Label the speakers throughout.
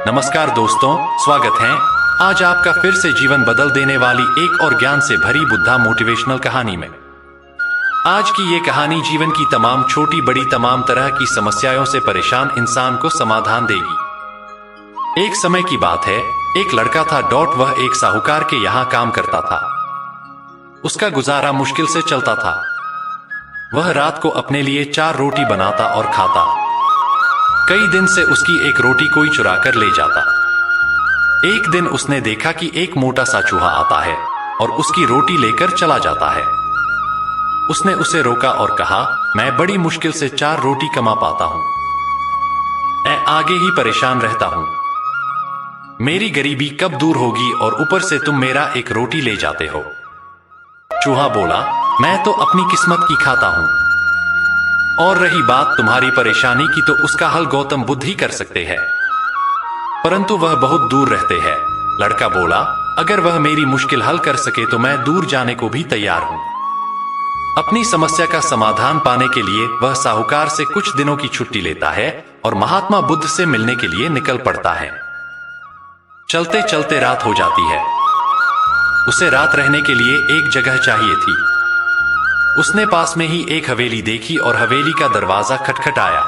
Speaker 1: नमस्कार दोस्तों, स्वागत है आज आपका फिर से जीवन बदल देने वाली एक और ज्ञान से भरी बुद्धा मोटिवेशनल कहानी में। आज की ये कहानी जीवन की तमाम छोटी बड़ी तमाम तरह की समस्याओं से परेशान इंसान को समाधान देगी। एक समय की बात है, एक लड़का था। वह एक साहूकार के यहाँ काम करता था। उसका गुजारा मुश्किल से चलता था। वह रात को अपने लिए 4 रोटी बनाता और खाता। कई दिन से उसकी एक रोटी कोई चुरा कर ले जाता। एक दिन उसने देखा कि एक मोटा सा चूहा आता है और उसकी रोटी लेकर चला जाता है। उसने उसे रोका और कहा, मैं बड़ी मुश्किल से 4 रोटी कमा पाता हूं। मैं आगे ही परेशान रहता हूं। मेरी गरीबी कब दूर होगी और ऊपर से तुम मेरा एक रोटी ले जाते हो। चूहा बोला, मैं तो अपनी किस्मत की खाता हूं, और रही बात तुम्हारी परेशानी की तो उसका हल गौतम बुद्ध ही कर सकते हैं, परंतु वह बहुत दूर रहते हैं। लड़का बोला, अगर वह मेरी मुश्किल हल कर सके तो मैं दूर जाने को भी तैयार हूं। अपनी समस्या का समाधान पाने के लिए वह साहूकार से कुछ दिनों की छुट्टी लेता है और महात्मा बुद्ध से मिलने के लिए निकल पड़ता है। चलते चलते रात हो जाती है। उसे रात रहने के लिए एक जगह चाहिए थी। उसने पास में ही एक हवेली देखी और हवेली का दरवाजा खटखटाया।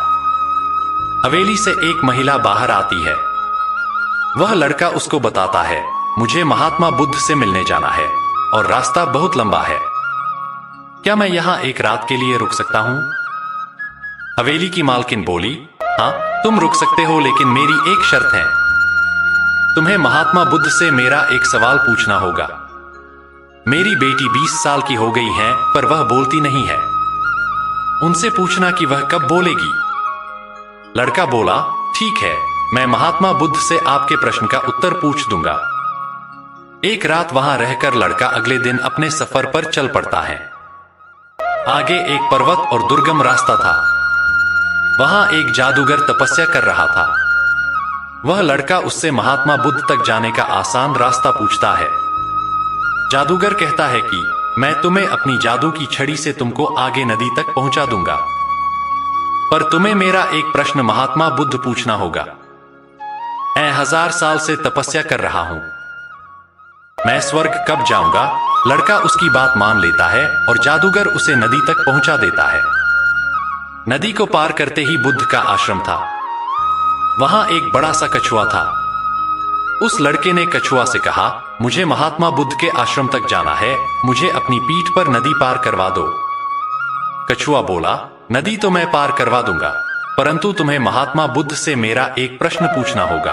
Speaker 1: हवेली से एक महिला बाहर आती है। वह लड़का उसको बताता है, मुझे महात्मा बुद्ध से मिलने जाना है और रास्ता बहुत लंबा है। क्या मैं यहां एक रात के लिए रुक सकता हूं? हवेली की मालकिन बोली, हाँ तुम रुक सकते हो, लेकिन मेरी एक शर्त है। तुम्हें महात्मा बुद्ध से मेरा एक सवाल पूछना होगा। मेरी बेटी 20 साल की हो गई है पर वह बोलती नहीं है। उनसे पूछना कि वह कब बोलेगी। लड़का बोला, ठीक है, मैं महात्मा बुद्ध से आपके प्रश्न का उत्तर पूछ दूंगा। एक रात वहां रहकर लड़का अगले दिन अपने सफर पर चल पड़ता है। आगे एक पर्वत और दुर्गम रास्ता था। वहां एक जादूगर तपस्या कर रहा था। वह लड़का उससे महात्मा बुद्ध तक जाने का आसान रास्ता पूछता है। जादूगर कहता है कि मैं तुम्हें अपनी जादू की छड़ी से तुमको आगे नदी तक पहुंचा दूंगा, पर तुम्हें मेरा एक प्रश्न महात्मा बुद्ध पूछना होगा। मैं 1000 साल से तपस्या कर रहा हूं। मैं स्वर्ग कब जाऊंगा? लड़का उसकी बात मान लेता है और जादूगर उसे नदी तक पहुंचा देता है। नदी को पार करते ही बुद्ध का आश्रम था। वहां एक बड़ा सा कछुआ था। उस लड़के ने कछुआ से कहा, मुझे महात्मा बुद्ध के आश्रम तक जाना है, मुझे अपनी पीठ पर नदी पार करवा दो। कछुआ बोला, नदी तो मैं पार करवा दूंगा, परंतु तुम्हें महात्मा बुद्ध से मेरा एक प्रश्न पूछना होगा।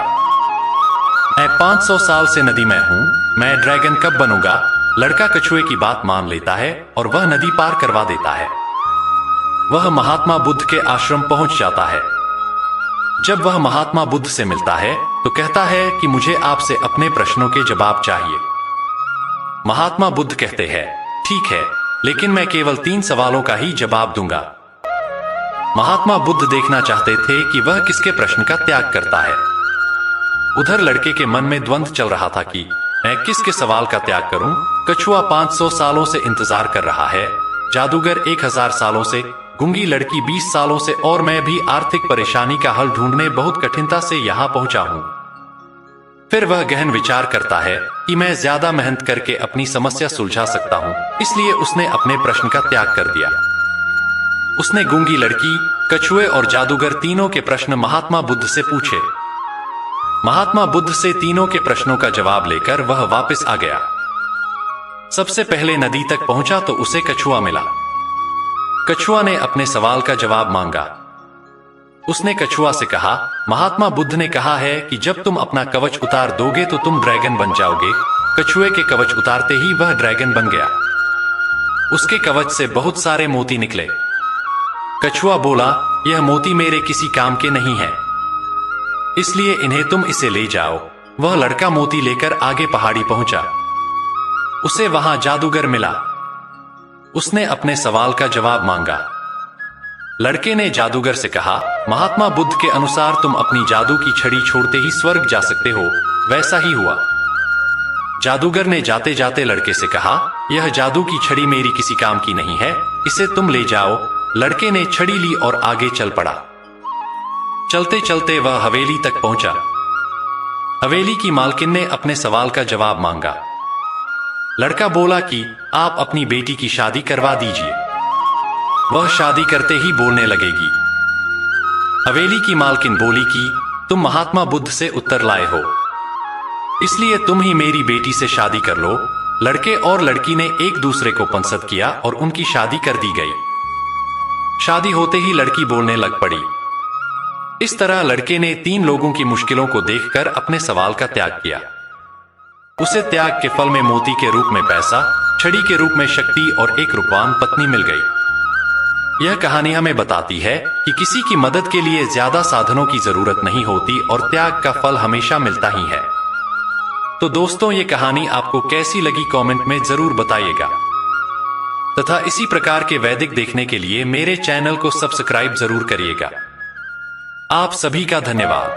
Speaker 1: मैं 500 साल से नदी में हूं, मैं ड्रैगन कब बनूंगा? लड़का कछुए की बात मान लेता है और वह नदी पार करवा देता है। वह महात्मा बुद्ध के आश्रम पहुंच जाता है। जब वह महात्मा बुद्ध से मिलता है तो कहता है कि मुझे आपसे अपने प्रश्नों के जवाब चाहिए। महात्मा बुद्ध कहते हैं, ठीक है, लेकिन मैं केवल 3 सवालों का ही जवाब दूंगा। महात्मा बुद्ध देखना चाहते थे कि वह किसके प्रश्न का त्याग करता है। उधर लड़के के मन में द्वंद्व चल रहा था कि मैं किसके सवाल का त्याग करूं। कछुआ 500 सालों से इंतजार कर रहा है, जादूगर 1000 सालों से, गूंगी लड़की 20 सालों से, और मैं भी आर्थिक परेशानी का हल ढूंढने बहुत कठिनता से यहां पहुंचा हूं। फिर वह गहन विचार करता है कि मैं ज्यादा मेहनत करके अपनी समस्या सुलझा सकता हूं, इसलिए उसने अपने प्रश्न का त्याग कर दिया। उसने गूंगी लड़की, कछुए और जादूगर तीनों के प्रश्न महात्मा बुद्ध से पूछे। महात्मा बुद्ध से तीनों के प्रश्नों का जवाब लेकर वह वापस आ गया। सबसे पहले नदी तक पहुंचा तो उसे कछुआ मिला। कछुआ ने अपने सवाल का जवाब मांगा। उसने कछुआ से कहा, महात्मा बुद्ध ने कहा है कि जब तुम अपना कवच उतार दोगे तो तुम ड्रैगन बन जाओगे। कछुए के कवच उतारते ही वह ड्रैगन बन गया। उसके कवच से बहुत सारे मोती निकले। कछुआ बोला, यह मोती मेरे किसी काम के नहीं है, इसलिए इन्हें तुम इसे ले जाओ। वह लड़का मोती लेकर आगे पहाड़ी पहुंचा। उसे वहां जादूगर मिला। उसने अपने सवाल का जवाब मांगा। लड़के ने जादूगर से कहा, महात्मा बुद्ध के अनुसार तुम अपनी जादू की छड़ी छोड़ते ही स्वर्ग जा सकते हो। वैसा ही हुआ। जादूगर ने जाते जाते लड़के से कहा, यह जादू की छड़ी मेरी किसी काम की नहीं है, इसे तुम ले जाओ। लड़के ने छड़ी ली और आगे चल पड़ा। चलते चलते वह हवेली तक पहुंचा। हवेली की मालकिन ने अपने सवाल का जवाब मांगा। लड़का बोला कि आप अपनी बेटी की शादी करवा दीजिए, वह शादी करते ही बोलने लगेगी। हवेली की मालकिन बोली कि तुम महात्मा बुद्ध से उत्तर लाए हो, इसलिए तुम ही मेरी बेटी से शादी कर लो। लड़के और लड़की ने एक दूसरे को पसंद किया और उनकी शादी कर दी गई। शादी होते ही लड़की बोलने लग पड़ी। इस तरह लड़के ने 3 लोगों की मुश्किलों को देखकर अपने सवाल का त्याग किया। उसे त्याग के फल में मोती के रूप में पैसा, छड़ी के रूप में शक्ति और एक रूपवान पत्नी मिल गई। यह कहानी हमें बताती है कि किसी की मदद के लिए ज्यादा साधनों की जरूरत नहीं होती और त्याग का फल हमेशा मिलता ही है। तो दोस्तों, ये कहानी आपको कैसी लगी कमेंट में जरूर बताइएगा, तथा इसी प्रकार के वैदिक देखने के लिए मेरे चैनल को सब्सक्राइब जरूर करिएगा। आप सभी का धन्यवाद।